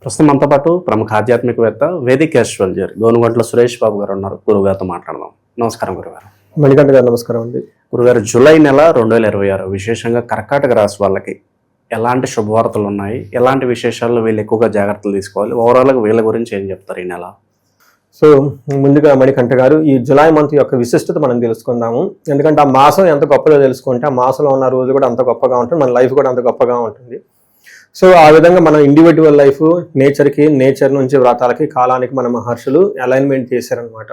ప్రస్తుతం మనతో పాటు ప్రముఖ ఆధ్యాత్మికవేత్త వేదిక్ ఆస్ట్రాలజర్ గోనుగంట్ల సురేష్ బాబు గారు ఉన్నారు. గురుగారితో మాట్లాడదాం. నమస్కారం గురుగారు. మణికంఠ గారు నమస్కారం అండి. గురుగారు, జూలై నెల 2026 విశేషంగా కర్కాటక రాశి వాళ్ళకి ఎలాంటి శుభవార్తలు ఉన్నాయి, ఎలాంటి విశేషాల్లో వీళ్ళు ఎక్కువగా జాగ్రత్తలు తీసుకోవాలి, ఓవరాల్గా వీళ్ళ గురించి ఏం చెప్తారు ఈ నెల? సో ముందుగా మణికంఠ గారు, ఈ జులై మంత్ యొక్క విశిష్టత మనం తెలుసుకుందాము. ఎందుకంటే ఆ మాసం ఎంత గొప్పదో తెలుసుకుంటే ఆ మాసంలో ఉన్న రోజు కూడా అంత గొప్పగా ఉంటుంది, మన లైఫ్ కూడా అంత గొప్పగా ఉంటుంది. సో ఆ విధంగా మనం ఇండివిజువల్ లైఫ్ నేచర్ నుంచి వ్రతాలకి కాలానికి మన మహర్షులు అలైన్మెంట్ చేశారనమాట.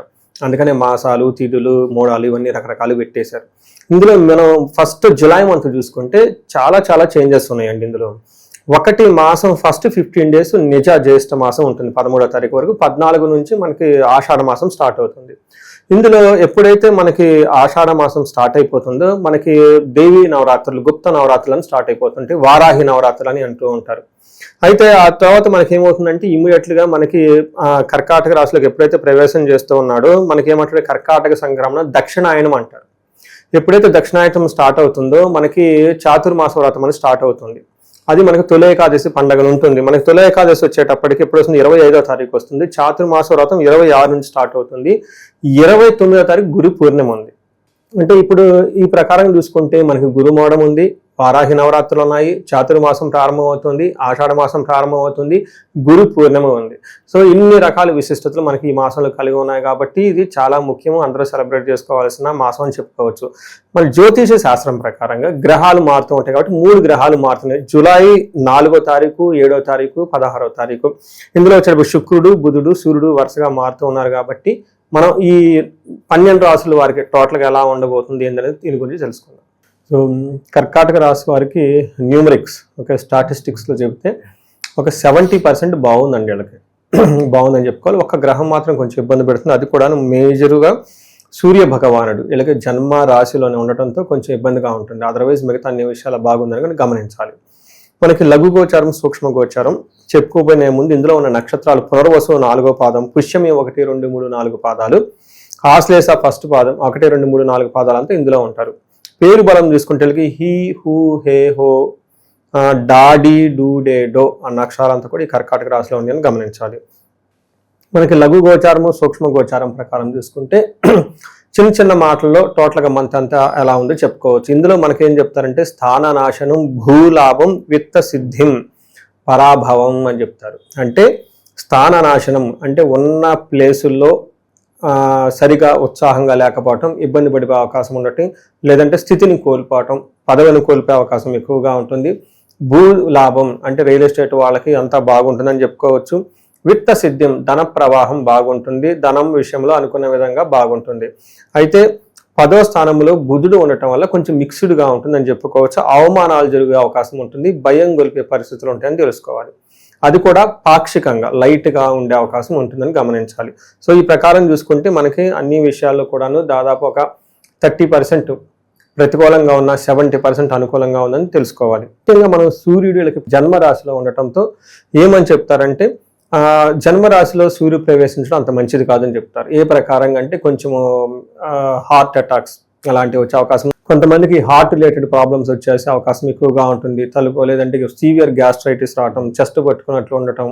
అందుకనే మాసాలు, తిథులు, మోడాలు ఇవన్నీ రకరకాలు పెట్టేశారు. ఇందులో మనం ఫస్ట్ జులై మంత్ చూసుకుంటే చాలా చాలా చేంజెస్ ఉన్నాయండి. ఇందులో ఒకటి, మాసం ఫస్ట్ 15 days నిజ జ్యేష్ఠ మాసం ఉంటుంది 13వ తారీఖు వరకు. 14 నుంచి మనకి ఆషాఢ మాసం స్టార్ట్ అవుతుంది. ఇందులో ఎప్పుడైతే మనకి ఆషాఢ మాసం స్టార్ట్ అయిపోతుందో మనకి దేవీ నవరాత్రులు, గుప్త నవరాత్రులు అని స్టార్ట్ అయిపోతుంటాయి. వారాహి నవరాత్రులు అని అంటూ ఉంటారు. అయితే ఆ తర్వాత మనకి ఏమవుతుందంటే ఇమ్మీడియట్లుగా మనకి కర్కాటక రాశిలోకి ఎప్పుడైతే ప్రవేశం చేస్తూ ఉన్నాడో మనకి ఏమంటారు, కర్కాటక సంక్రమణ దక్షిణాయనం అంటారు. ఎప్పుడైతే దక్షిణాయనం స్టార్ట్ అవుతుందో మనకి చాతుర్మాస వ్రతం అని స్టార్ట్ అవుతుంది. అది మనకి తొలి ఏకాదశి పండుగలు ఉంటుంది. మనకి తొలి ఏకాదశి వచ్చేటప్పటికి ఎప్పుడు వస్తుంది, 25వ తారీఖు వస్తుంది. చాతుర్మాస వ్రతం 26 నుంచి స్టార్ట్ అవుతుంది. 29వ తారీఖు గురు పూర్ణిమ ఉంది. అంటే ఇప్పుడు ఈ ప్రకారం చూసుకుంటే మనకి గురుమోడం ఉంది, వారాహి నవరాత్రులు ఉన్నాయి, చాతుర్మాసం ప్రారంభమవుతుంది, ఆషాఢ మాసం ప్రారంభమవుతుంది, గురు పూర్ణిమ ఉంది. సో ఇన్ని రకాల విశిష్టతలు మనకి ఈ మాసంలో కలిగి ఉన్నాయి కాబట్టి ఇది చాలా ముఖ్యము, అందరూ సెలబ్రేట్ చేసుకోవాల్సిన మాసం అని చెప్పుకోవచ్చు. మన జ్యోతిష శాస్త్రం ప్రకారంగా గ్రహాలు మారుతూ ఉంటాయి కాబట్టి 3 గ్రహాలు మారుతున్నాయి. జూలై 4వ తారీఖు, 7వ తారీఖు, 16వ తారీఖు. ఇందులో వచ్చేటప్పుడు శుక్రుడు, బుధుడు, సూర్యుడు వరుసగా మారుతూ ఉన్నారు కాబట్టి మనం ఈ 12 రాసుల వారికి టోటల్గా ఎలా ఉండబోతుంది ఏంటనేది దీని గురించి తెలుసుకుందాం. సో కర్కాటక రాశి వారికి న్యూమరిక్స్ స్టాటిస్టిక్స్లో చెబితే ఒక 70% బాగుందండి. వీళ్ళకి బాగుందని చెప్పుకోవాలి. ఒక గ్రహం మాత్రం కొంచెం ఇబ్బంది పెడుతుంది. అది కూడా మేజరుగా సూర్య భగవానుడు వీళ్ళకి జన్మ రాశిలోనే ఉండటంతో కొంచెం ఇబ్బందిగా ఉంటుంది. అదర్వైజ్ మిగతా అన్ని విషయాలు బాగుందని కానీ గమనించాలి. మనకి లఘు గోచారం, సూక్ష్మ గోచారం చెప్పుకోబోయే ముందు ఇందులో ఉన్న నక్షత్రాలు పునర్వసు 4వ పాదం, పుష్యమి 1, 2, 3, 4 పాదాలు, ఆశ్లేష ఫస్ట్ పాదం 1, 2, 3, 4 పాదాలంతా ఇందులో ఉంటారు. పేరు బలం చూసుకుంటే హీ, హూ, హే, హో, డాడి, డూ, డే, డో అన్న అక్షరాలంతా కూడా ఈ కర్కాటక రాశిలో ఉన్నాయని గమనించాలి. మనకి లఘు గోచారము, సూక్ష్మ గోచారం ప్రకారం చూసుకుంటే చిన్న చిన్న మాటల్లో టోటల్గా మంత్ అంతా ఎలా ఉందో చెప్పుకోవచ్చు. ఇందులో మనకేం చెప్తారంటే స్థాననాశనం, భూలాభం, విత్త సిద్ధిం, పరాభవం అని చెప్తారు. అంటే స్థాననాశనం అంటే ఉన్న ప్లేసుల్లో సరిగా ఉత్సాహంగా లేకపోవటం, ఇబ్బంది పడే అవకాశం ఉండటం, లేదంటే స్థితిని కోల్పోవటం, పదవిని కోల్పోయే అవకాశం ఎక్కువగా ఉంటుంది. భూ లాభం అంటే రియల్ ఎస్టేట్ వాళ్ళకి అంతా బాగుంటుందని చెప్పుకోవచ్చు. విత్త సిద్ధ్యం ధన ప్రవాహం బాగుంటుంది, ధనం విషయంలో అనుకున్న విధంగా బాగుంటుంది. అయితే 10వ స్థానంలో బుధుడు ఉండటం వల్ల కొంచెం మిక్స్డ్గా ఉంటుందని చెప్పుకోవచ్చు. అవమానాలు జరిగే అవకాశం ఉంటుంది, భయం గొలిపే పరిస్థితులు ఉంటాయని తెలుసుకోవాలి. అది కూడా పాక్షికంగా లైట్గా ఉండే అవకాశం ఉంటుందని గమనించాలి. సో ఈ ప్రకారం చూసుకుంటే మనకి అన్ని విషయాల్లో కూడాను దాదాపు ఒక 30% ప్రతికూలంగా ఉన్న 70% అనుకూలంగా ఉందని తెలుసుకోవాలి. ముఖ్యంగా మనం సూర్యుడికి జన్మరాశిలో ఉండటంతో ఏమని చెప్తారంటే జన్మరాశిలో సూర్యుడు ప్రవేశించడం అంత మంచిది కాదని చెప్తారు. ఏ ప్రకారంగా అంటే కొంచెము హార్ట్ అటాక్స్ అలాంటివి వచ్చే అవకాశం, కొంతమందికి హార్ట్ రిలేటెడ్ ప్రాబ్లమ్స్ వచ్చేసే అవకాశం ఎక్కువగా ఉంటుంది. లేదంటే సీవియర్ గ్యాస్ట్రైటిస్ రావటం, చెస్ట్ పట్టుకున్నట్లు ఉండటం,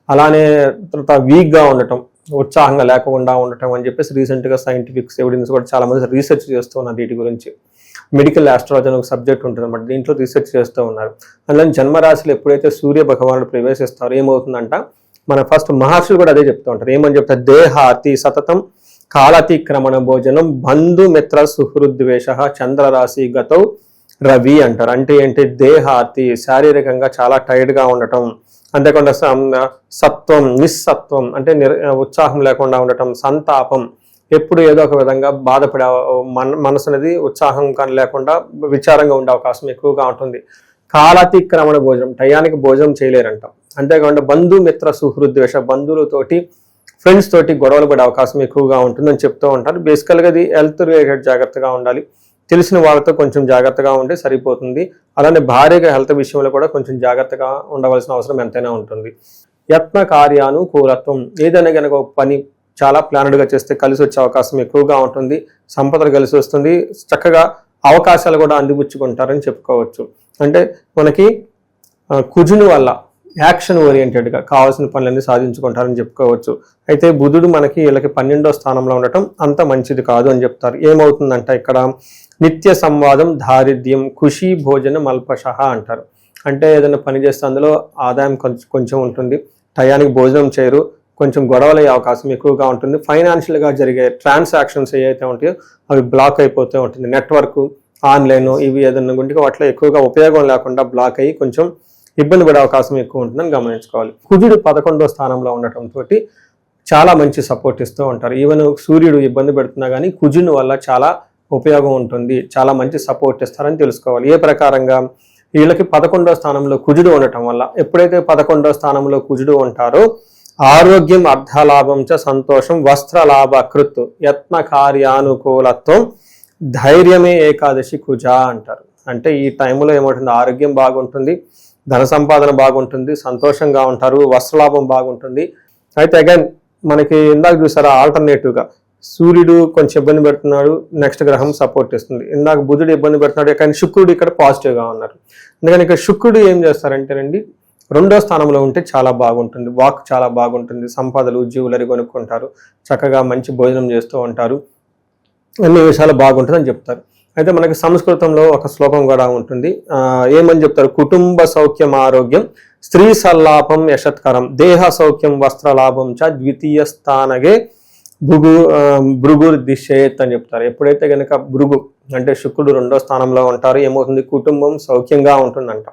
అలానే తర్వాత వీక్గా ఉండటం, ఉత్సాహంగా లేకుండా ఉండటం అని చెప్పేసి రీసెంట్గా సైంటిఫిక్ ఎవిడెన్స్ కూడా చాలా మంది రీసెర్చ్ చేస్తూ ఉన్నారు వీటి గురించి. మెడికల్ ఆస్ట్రాలజీ అని ఒక సబ్జెక్ట్ ఉంటుంది అన్నమాట, దీంట్లో రీసెర్చ్ చేస్తూ ఉన్నారు. అందులో జన్మరాశిలో ఎప్పుడైతే సూర్య భగవానుడు ప్రవేశిస్తారో ఏమవుతుందంట, మన ఫస్ట్ మహర్షులు కూడా అదే చెప్తూ ఉంటారు. ఏమని చెప్తారు, దేహాతి సతతం కాలతిక్రమణ భోజనం బంధుమిత్ర సుహృద్వేష చంద్రరాశి గతౌ రవి అంటారు. అంటే ఏంటి, దేహాతి శారీరకంగా చాలా టైర్డ్గా ఉండటం, అంతేకాకుండా సత్వం, నిస్సత్వం అంటే ఉత్సాహం లేకుండా ఉండటం, సంతాపం ఎప్పుడు ఏదో ఒక విధంగా బాధపడే మనసు అనేది ఉత్సాహం కానీ లేకుండా విచారంగా ఉండే అవకాశం ఎక్కువగా ఉంటుంది. కాలతిక్రమణ భోజనం టయానికి భోజనం చేయలేరంటాం. అంతేకాకుండా బంధుమిత్ర సుహృద్వేష బంధువులతోటి, ఫ్రెండ్స్ తోటి గొడవలు పడే అవకాశం ఎక్కువగా ఉంటుందని చెప్తూ ఉంటారు. బేసికల్గా ఇది హెల్త్ రిలేటెడ్ జాగ్రత్తగా ఉండాలి, తెలిసిన వాళ్ళతో కొంచెం జాగ్రత్తగా ఉంటే సరిపోతుంది. అలానే భార్యగా హెల్త్ విషయంలో కూడా కొంచెం జాగ్రత్తగా ఉండవలసిన అవసరం ఎంతైనా ఉంటుంది. యత్న కార్యానుకూలత్వం ఏదైనా కనుక ఒక పని చాలా ప్లానెడ్గా చేస్తే కలిసి వచ్చే అవకాశం ఎక్కువగా ఉంటుంది. సంపదలు కలిసి వస్తుంది, చక్కగా అవకాశాలు కూడా అందిపుచ్చుకుంటారని చెప్పుకోవచ్చు. అంటే మనకి కుజుని వల్ల యాక్షన్ ఓరియంటెడ్గా కావాల్సిన పనులన్నీ సాధించుకుంటారని చెప్పుకోవచ్చు. అయితే బుధుడు మనకి వీళ్ళకి 12వ స్థానంలో ఉండటం అంత మంచిది కాదు అని చెప్తారు. ఏమవుతుందంట ఇక్కడ నిత్య సంవాదం, దారిద్ర్యం, ఖుషి, భోజనం, అల్పశః అంటారు. అంటే ఏదైనా పని చేస్తే అందులో ఆదాయం కొంచెం ఉంటుంది, టయానికి భోజనం చేయరు, కొంచెం గొడవలు అయ్యే అవకాశం ఎక్కువగా ఉంటుంది. ఫైనాన్షియల్గా జరిగే ట్రాన్సాక్షన్స్ ఏవైతే ఉంటాయో అవి బ్లాక్ అయిపోతూ ఉంటుంది. నెట్వర్క్, ఆన్లైన్ ఇవి ఏదైనా గుంటే వాటిలో ఎక్కువగా ఉపయోగం లేకుండా బ్లాక్ అయ్యి కొంచెం ఇబ్బంది పడే అవకాశం ఎక్కువ ఉంటుందని గమనించుకోవాలి. కుజుడు 11వ స్థానంలో ఉండటంతో చాలా మంచి సపోర్ట్ ఇస్తూ ఉంటారు. ఈవెన్ సూర్యుడు ఇబ్బంది పెడుతున్నా కానీ కుజుని వల్ల చాలా ఉపయోగం ఉంటుంది, చాలా మంచి సపోర్ట్ ఇస్తారని తెలుసుకోవాలి. ఏ ప్రకారంగా వీళ్ళకి 11వ స్థానంలో కుజుడు ఉండటం వల్ల, ఎప్పుడైతే 11వ స్థానంలో కుజుడు ఉంటారో ఆరోగ్యం, అర్ధలాభం చ సంతోషం, వస్త్రలాభ కృత్, యత్న కార్యానుకూలత్వం, ధైర్యమే ఏకాదశి కుజ అంటారు. అంటే ఈ టైంలో ఏమవుతుంది, ఆరోగ్యం బాగుంటుంది, ధన సంపాదన బాగుంటుంది, సంతోషంగా ఉంటారు, వస్త్రలాభం బాగుంటుంది. అయితే అగైన్ మనకి ఇందాక చూసారా ఆల్టర్నేటివ్గా సూర్యుడు కొంచెం ఇబ్బంది పెడుతున్నాడు, నెక్స్ట్ గ్రహం సపోర్ట్ ఇస్తుంది. ఇందాక బుధుడు ఇబ్బంది పెడుతున్నాడు, కానీ శుక్రుడు ఇక్కడ పాజిటివ్గా ఉన్నారు. అందుకని ఇక్కడ శుక్రుడు ఏం చేస్తారంటేనండి 2వ స్థానంలో ఉంటే చాలా బాగుంటుంది, వాక్ చాలా బాగుంటుంది, సంపదలు జ్యువెలరీ కొనుక్కుంటారు, చక్కగా మంచి భోజనం చేస్తూ ఉంటారు, అన్ని విషయాలు బాగుంటుందని చెప్తారు. అయితే మనకి సంస్కృతంలో ఒక శ్లోకం కూడా ఉంటుంది, ఏమని చెప్తారు, కుటుంబ సౌఖ్యం ఆరోగ్యం, స్త్రీ సల్లాపం యశత్కరం, దేహ సౌఖ్యం వస్త్రలాభం చ ద్వితీయ స్థానగే భృగుర్ దిశేత్ అని చెప్తారు. ఎప్పుడైతే కనుక భృగు అంటే శుక్రుడు 2వ స్థానంలో ఉంటారు, ఏమవుతుంది, కుటుంబం సౌఖ్యంగా ఉంటుందంట,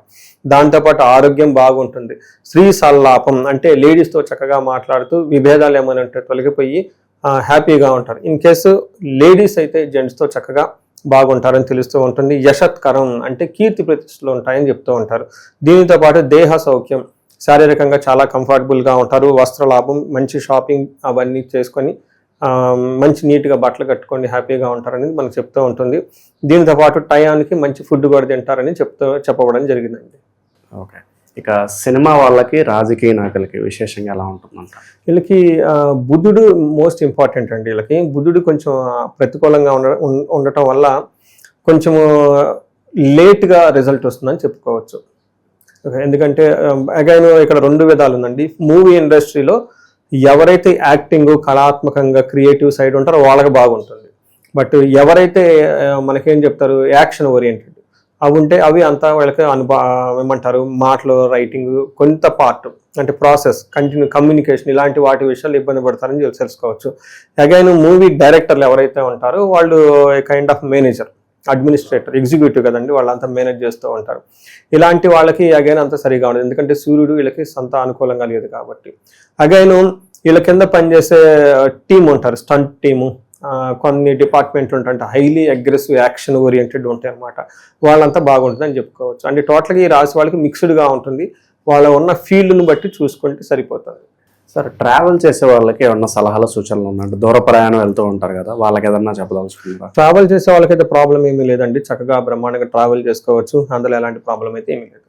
దాంతోపాటు ఆరోగ్యం బాగుంటుంది. స్త్రీ సల్లాపం అంటే లేడీస్తో చక్కగా మాట్లాడుతూ విభేదాలు ఏమైనా ఉంటే తొలగిపోయి హ్యాపీగా ఉంటారు. ఇన్ కేసు లేడీస్ అయితే జెంట్స్తో చక్కగా బాగుంటారని తెలుస్తూ ఉంటుంది. యశత్కరం అంటే కీర్తి ప్రతిష్టలు ఉంటాయని చెప్తూ ఉంటారు. దీనితో పాటు దేహ సౌఖ్యం, శారీరకంగా చాలా కంఫర్టబుల్గా ఉంటారు, వస్త్రలాభం, మంచి షాపింగ్ అవన్నీ చేసుకొని మంచి నీట్గా బట్టలు కట్టుకొని హ్యాపీగా ఉంటారనేది మనకు చెప్తూ ఉంటుంది. దీనితో పాటు టయానికి మంచి ఫుడ్ కూడా తింటారని చెప్పబడడం జరిగిందండి. ఓకే, ఇక సినిమా వాళ్ళకి, రాజకీయ నాయకులకి విశేషంగా ఎలా ఉంటుందంట? వీళ్ళకి బుధుడు మోస్ట్ ఇంపార్టెంట్ అండి. వీళ్ళకి బుధుడు కొంచెం ప్రతికూలంగా ఉండటం వల్ల కొంచెము లేట్గా రిజల్ట్ వస్తుందని చెప్పుకోవచ్చు. ఎందుకంటే అగైన్ ఇక్కడ 2 విధాలు ఉందండి. మూవీ ఇండస్ట్రీలో ఎవరైతే యాక్టింగ్, కళాత్మకంగా క్రియేటివ్ సైడ్ ఉంటారో వాళ్ళకి బాగుంటుంది. బట్ ఎవరైతే మనకేం చెప్తారు యాక్షన్ ఓరియంటెడ్ అవి ఉంటే అవి అంతా వాళ్ళకి ఏమంటారు మాటలు, రైటింగ్, కొంత పార్ట్ అంటే ప్రాసెస్, కంటిన్యూ కమ్యూనికేషన్ ఇలాంటి వాటి విషయాలు ఇబ్బంది పడతారని తెలుసుకోవచ్చు. అగైన్ మూవీ డైరెక్టర్లు ఎవరైతే ఉంటారో వాళ్ళు kind of manager, administrator, executive కదండి, వాళ్ళంతా మేనేజ్ చేస్తూ ఉంటారు. ఇలాంటి వాళ్ళకి అగైన్ అంత సరిగా ఉండదు, ఎందుకంటే సూర్యుడు వీళ్ళకి సొంత అనుకూలంగా లేదు కాబట్టి. అగైన్ వీళ్ళ కింద పనిచేసే టీం ఉంటారు, స్టంట్ టీము, కొన్ని డిపార్ట్మెంట్లు ఉంటాయంటే హైలీ అగ్రెసివ్ యాక్షన్ ఓరియంటెడ్ ఉంటాయి అన్నమాట. వాళ్ళంతా బాగుంటుంది అని చెప్పుకోవచ్చు. అంటే టోటల్గా ఈ రాశి వాళ్ళకి మిక్స్డ్గా ఉంటుంది, వాళ్ళ ఉన్న ఫీల్డ్ని బట్టి చూసుకుంటే సరిపోతుంది. సార్, ట్రావెల్ చేసే వాళ్ళకి ఏమన్నా సలహాలు, సూచనలు ఉన్నాయంటే దూర ప్రయాణం వెళ్తూ ఉంటారు కదా, వాళ్ళకి ఏదన్నా చెప్పదలుచుకుంటారా? ట్రావెల్ చేసే వాళ్ళకైతే ప్రాబ్లం ఏమీ లేదండి, చక్కగా బ్రహ్మాండంగా ట్రావెల్ చేసుకోవచ్చు, అందులో ఎలాంటి ప్రాబ్లం అయితే ఏమీ లేదు.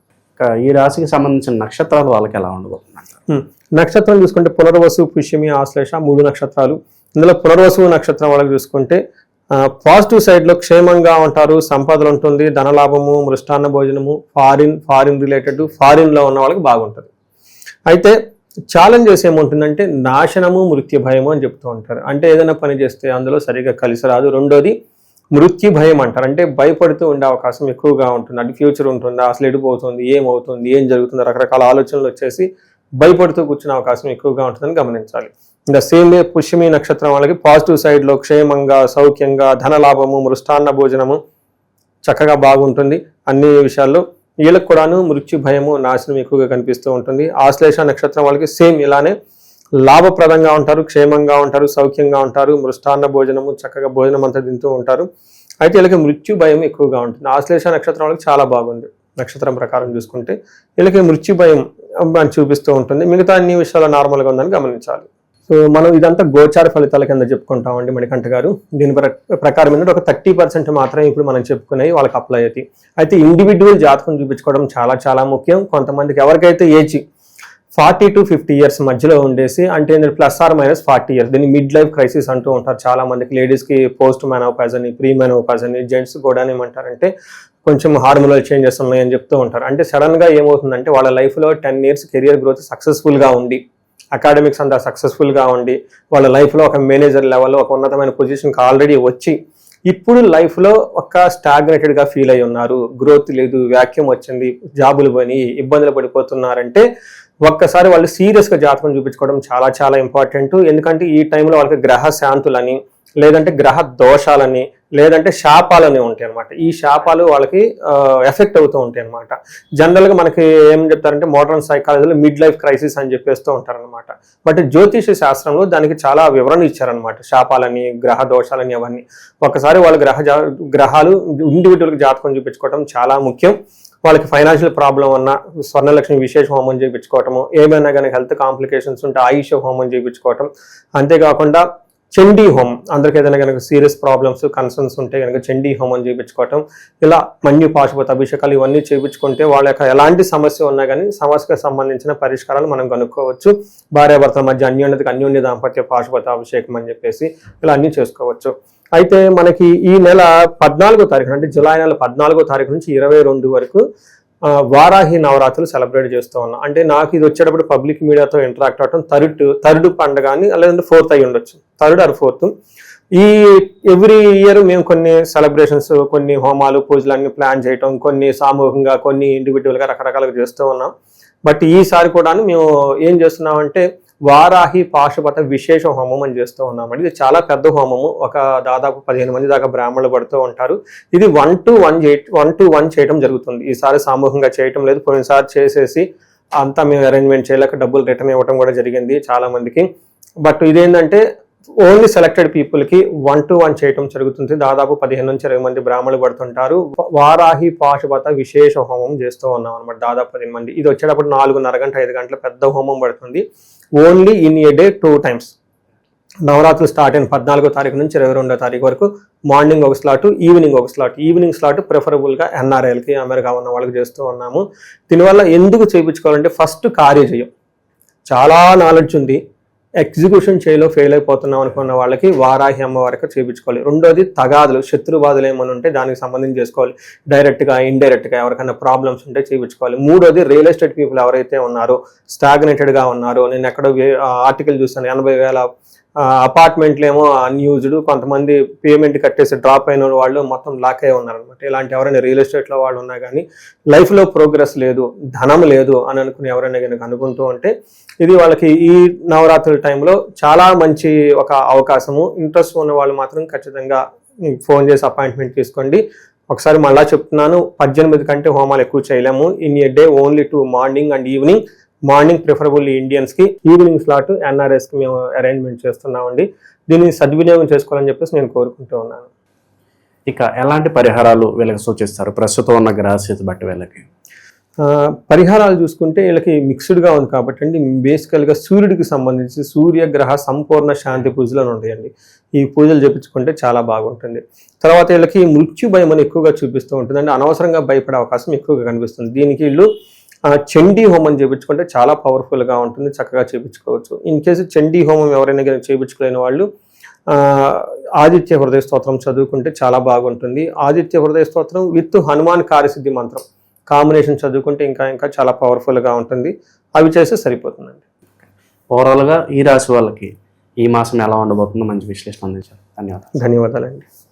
ఈ రాశికి సంబంధించిన నక్షత్రాలు వాళ్ళకి ఎలా ఉండబోతుంది? నక్షత్రం చూసుకుంటే పునర్వసు, పుష్యమి, ఆశ్లేష 3 నక్షత్రాలు. ఇందులో పునర్వసు నక్షత్రం వాళ్ళకి చూసుకుంటే పాజిటివ్ సైడ్లో క్షేమంగా ఉంటారు, సంపదలు ఉంటుంది, ధనలాభము, మృష్టాన్న భోజనము, ఫారిన్ రిలేటెడ్, ఫారిన్లో ఉన్న వాళ్ళకి బాగుంటుంది. అయితే ఛాలెంజెస్ ఏముంటుందంటే నాశనము, మృత్యు భయము అని చెప్తూ ఉంటారు. అంటే ఏదైనా పని చేస్తే అందులో సరిగా కలిసి రాదు. రెండోది మృత్యు భయం అంటారు, అంటే భయపడుతూ ఉండే అవకాశం ఎక్కువగా ఉంటుంది. అంటే ఫ్యూచర్ ఉంటుందా, అసలు ఎడిపోతుంది, ఏమవుతుంది, ఏం జరుగుతుందో, రకరకాల ఆలోచనలు వచ్చేసి భయపడుతూ కూర్చునే అవకాశం ఎక్కువగా ఉంటుందని గమనించాలి. ఇంకా సేమ్ వే పుష్యమి నక్షత్రం వాళ్ళకి పాజిటివ్ సైడ్లో క్షేమంగా, సౌఖ్యంగా, ధనలాభము, మృష్టాన్న భోజనము చక్కగా బాగుంటుంది అన్ని విషయాల్లో. వీళ్ళకి కూడాను మృత్యు భయము, నాశనం ఎక్కువగా కనిపిస్తూ ఉంటుంది. ఆశ్లేష నక్షత్రం వాళ్ళకి సేమ్ ఇలానే లాభప్రదంగా ఉంటారు, క్షేమంగా ఉంటారు, సౌఖ్యంగా ఉంటారు, మృష్టాన్న భోజనము చక్కగా భోజనం అంతా తింటూ ఉంటారు. అయితే వీళ్ళకి మృత్యు భయం ఎక్కువగా ఉంటుంది. ఆశ్లేష నక్షత్రం వాళ్ళకి చాలా బాగుంది, నక్షత్రం ప్రకారం చూసుకుంటే వీళ్ళకి మృత్యు భయం చూపిస్తూ ఉంటుంది. మిగతా అన్ని విషయాలు నార్మల్గా ఉందని గమనించాలి. సో మనం ఇదంతా గోచార ఫలితాల కింద చెప్పుకుంటామండి మణికంఠ గారు. దీని ప్రకారం ఏంటంటే ఒక 30% మాత్రమే ఇప్పుడు మనం చెప్పుకునేవి వాళ్ళకి అప్లై అవుతాయి. అయితే ఇండివిజువల్ జాతకం చూపించుకోవడం చాలా చాలా ముఖ్యం. కొంతమందికి ఎవరికైతే ఏజ్ 40 to 50 years మధ్యలో ఉండేసి, అంటే +or- 40 years, దీన్ని మిడ్ లైఫ్ క్రైసిస్ అంటూ ఉంటారు చాలా మందికి. లేడీస్కి పోస్ట్ మెనోపాజ్ అని, ప్రీ మెనోపాజ్ అని, జెంట్స్ కూడా ఏమంటారంటే కొంచెం హార్మోనల్ చేంజెస్ ఉన్నాయని చెప్తూ ఉంటారు. అంటే సడన్గా ఏమవుతుందంటే వాళ్ళ లైఫ్లో 10 years కెరియర్ గ్రోత్ సక్సెస్ఫుల్గా ఉండి, అకాడమిక్స్ అంతా సక్సెస్ఫుల్గా ఉండి, వాళ్ళ లైఫ్లో ఒక మేనేజర్ లెవెల్లో ఒక ఉన్నతమైన పొజిషన్కి ఆల్రెడీ వచ్చి ఇప్పుడు లైఫ్లో ఒక స్టాగ్నేటెడ్గా ఫీల్ అయి ఉన్నారు, గ్రోత్ లేదు, వ్యాక్యూమ్ వచ్చింది, జాబులు పోయి ఇబ్బందులు పడిపోతున్నారంటే ఒక్కసారి వాళ్ళు సీరియస్గా జాతకం చూపించుకోవడం చాలా చాలా ఇంపార్టెంట్. ఎందుకంటే ఈ టైంలో వాళ్ళకి గ్రహ శాంతులని, లేదంటే గ్రహ దోషాలని, లేదంటే శాపాలని ఉంటాయి అనమాట. ఈ శాపాలు వాళ్ళకి ఎఫెక్ట్ అవుతూ ఉంటాయి అనమాట. జనరల్గా మనకి ఏం చెప్తారంటే మోడర్న్ సైకాలజీలో మిడ్ లైఫ్ క్రైసిస్ అని చెప్పేస్తూ ఉంటారనమాట. బట్ జ్యోతిష శాస్త్రంలో దానికి చాలా వివరణ ఇచ్చారనమాట. శాపాలని, గ్రహ దోషాలని అవన్నీ. ఒకసారి వాళ్ళ గ్రహాలు ఇండివిజువల్కి జాతకం చూపించుకోవడం చాలా ముఖ్యం. వాళ్ళకి ఫైనాన్షియల్ ప్రాబ్లం ఉన్నా స్వర్ణలక్ష్మి విశేష హోమం చేయించుకోవటము, ఏమైనా కానీ హెల్త్ కాంప్లికేషన్స్ ఉంటే ఆయుష హోమం చేయించుకోవటం, అంతేకాకుండా చండీ హోమం, అందరికి ఏదైనా కనుక సీరియస్ ప్రాబ్లమ్స్ కన్సర్న్స్ ఉంటే కనుక చండీ హోమం చేయించుకోవటం, ఇలా మన్యు పాశుపత అభిషేకాలు ఇవన్నీ చేయించుకుంటే వాళ్ళ యొక్క ఎలాంటి సమస్య ఉన్నా కానీ సమస్యకు సంబంధించిన పరిష్కారాలు మనం కనుక్కోవచ్చు. భార్యాభర్తల మధ్య అన్యోన్య దాంపత్య పాశుపత అభిషేకం అని చెప్పేసి ఇలా అన్నీ చేసుకోవచ్చు. అయితే మనకి ఈ నెల 14వ తారీఖు అంటే జూలై నెల 14వ తారీఖు నుంచి 22 వరకు వారాహి నవరాత్రులు సెలబ్రేట్ చేస్తూ ఉన్నాం. అంటే నాకు ఇది వచ్చేటప్పుడు పబ్లిక్ మీడియాతో ఇంటరాక్ట్ అవటం థర్డ్ పండుగ అని, లేదంటే 4th అయి ఉండొచ్చు, 3rd or 4th. ఈ ఎవ్రీ ఇయర్ మేము కొన్ని సెలబ్రేషన్స్, కొన్ని హోమాలు, పూజలు అన్ని ప్లాన్ చేయటం, కొన్ని సామూహికంగా, కొన్ని ఇండివిజువల్గా రకరకాలుగా చేస్తూ ఉన్నాం. బట్ ఈసారి కూడా మేము ఏం చేస్తున్నామంటే వారాహి పాశుపత విశేష హోమం అని చేస్తూ ఉన్నామండి. ఇది చాలా పెద్ద హోమము, ఒక దాదాపు 15 మంది దాకా బ్రాహ్మణులు పడుతూ ఉంటారు. ఇది 1 to 1 చేయడం జరుగుతుంది. ఈసారి సామూహికంగా చేయటం లేదు, పోయినసారి చేసేసి అంతా మేము అరేంజ్మెంట్ చేయలేక డబ్బులు రిటర్న్ ఇవ్వడం కూడా జరిగింది చాలా మందికి. బట్ ఇదేంటంటే ఓన్లీ సెలెక్టెడ్ పీపుల్కి 1 to 1 చేయటం జరుగుతుంది. దాదాపు 15 నుంచి 20 మంది బ్రాహ్మణులు పడుతుంటారు. వారాహి పాశుపత విశేష హోమం చేస్తూ ఉన్నాం అనమాట. దాదాపు 15 మంది. ఇది వచ్చేటప్పుడు 4:30 గంటల 5 గంటల పెద్ద హోమం పడుతుంది. Only in a day 2 times. నవరాత్రులు స్టార్ట్ అయిన 14వ తారీఖు నుంచి 22వ తారీఖు వరకు మార్నింగ్ ఒక స్లాట్, ఈవినింగ్ ఒక స్లాట్. ఈవినింగ్ స్లాట్ ప్రిఫరబుల్గా NRIలకి, అమెరికా ఉన్న వాళ్ళకి చేస్తూ ఉన్నాము. దీనివల్ల ఎందుకు చేయించుకోవాలంటే ఫస్ట్ కార్యజయం, చాలా నాలెడ్జ్ ఉంది, ఎగ్జిక్యూషన్ చేయలో ఫెయిల్ అయిపోతున్నాం అనుకున్న వాళ్ళకి వారాహి అమ్మవారికి చేయించుకోవాలి. రెండోది తగాదులు, శత్రుబాధలు ఏమైనా ఉంటే దానికి సంబంధించి చేసుకోవాలి, డైరెక్ట్గా ఇండైరెక్ట్గా ఎవరికైనా ప్రాబ్లమ్స్ ఉంటే చేయించుకోవాలి. మూడోది రియల్ ఎస్టేట్ పీపుల్ ఎవరైతే ఉన్నారో, స్టాగ్నేటెడ్గా ఉన్నారో, నేను ఎక్కడో ఆర్టికల్ చూస్తాను 80,000 అపార్ట్మెంట్లు ఏమో అన్యూజ్డ్, కొంతమంది పేమెంట్ కట్టేసి డ్రాప్ అయిన వాళ్ళు మొత్తం లాక్ అయి ఉన్నారనమాట. ఇలాంటి ఎవరైనా రియల్ ఎస్టేట్లో వాళ్ళు ఉన్నా కానీ లైఫ్లో ప్రోగ్రెస్ లేదు, ధనం లేదు అని అనుకుని ఎవరైనా కనుక అనుకుంటూ ఉంటే ఇది వాళ్ళకి ఈ నవరాత్రుల టైంలో చాలా మంచి ఒక అవకాశము. ఇంట్రెస్ట్ ఉన్న వాళ్ళు మాత్రం ఖచ్చితంగా ఫోన్ చేసి అపాయింట్మెంట్ తీసుకోండి. ఒకసారి మళ్ళా చెప్తున్నాను, 18 కంటే హోమాలు ఎక్కువ చేయలేము. In a day only 2 morning and evening. Morning preferably ఇండియన్స్కి, ఈవినింగ్ స్లాట్ NRSకి మేము అరేంజ్మెంట్ చేస్తున్నామండి. దీన్ని సద్వినియోగం చేసుకోవాలని చెప్పేసి నేను కోరుకుంటూ ఉన్నాను. ఇక ఎలాంటి పరిహారాలు వీళ్ళకి సూచిస్తారు ప్రస్తుతం ఉన్న గ్రహస్థితి బట్టి వీళ్ళకి? పరిహారాలు చూసుకుంటే వీళ్ళకి మిక్స్డ్గా ఉంది కాబట్టి అండి, బేసికల్గా సూర్యుడికి సంబంధించి సూర్యగ్రహ సంపూర్ణ శాంతి పూజలు ఉంటాయండి. ఈ పూజలు చేపించుకుంటే చాలా బాగుంటుంది. తర్వాత వీళ్ళకి మృత్యు భయం అని ఎక్కువగా చూపిస్తూ ఉంటుంది, అంటే అనవసరంగా భయపడే అవకాశం ఎక్కువగా కనిపిస్తుంది. దీనికి వీళ్ళు చండీ హోమం చేయించుకుంటే చాలా పవర్ఫుల్గా ఉంటుంది, చక్కగా చేయించుకోవచ్చు. ఇన్ కేసు చండీ హోమం ఎవరైనా చేయించుకోలేని వాళ్ళు ఆదిత్య హృదయ స్తోత్రం చదువుకుంటే చాలా బాగుంటుంది. ఆదిత్య హృదయ స్తోత్రం విత్ హనుమాన్ కార్యసిద్ధి మంత్రం కాంబినేషన్ చదువుకుంటే ఇంకా చాలా పవర్ఫుల్గా ఉంటుంది. అవి చేస్తే సరిపోతుందండి. ఓవరాల్గా ఈ రాశి వాళ్ళకి ఈ మాసం ఎలా ఉండబోతుందో మంచి విశ్లేషణ అందించారు. ధన్యవాదాలండి.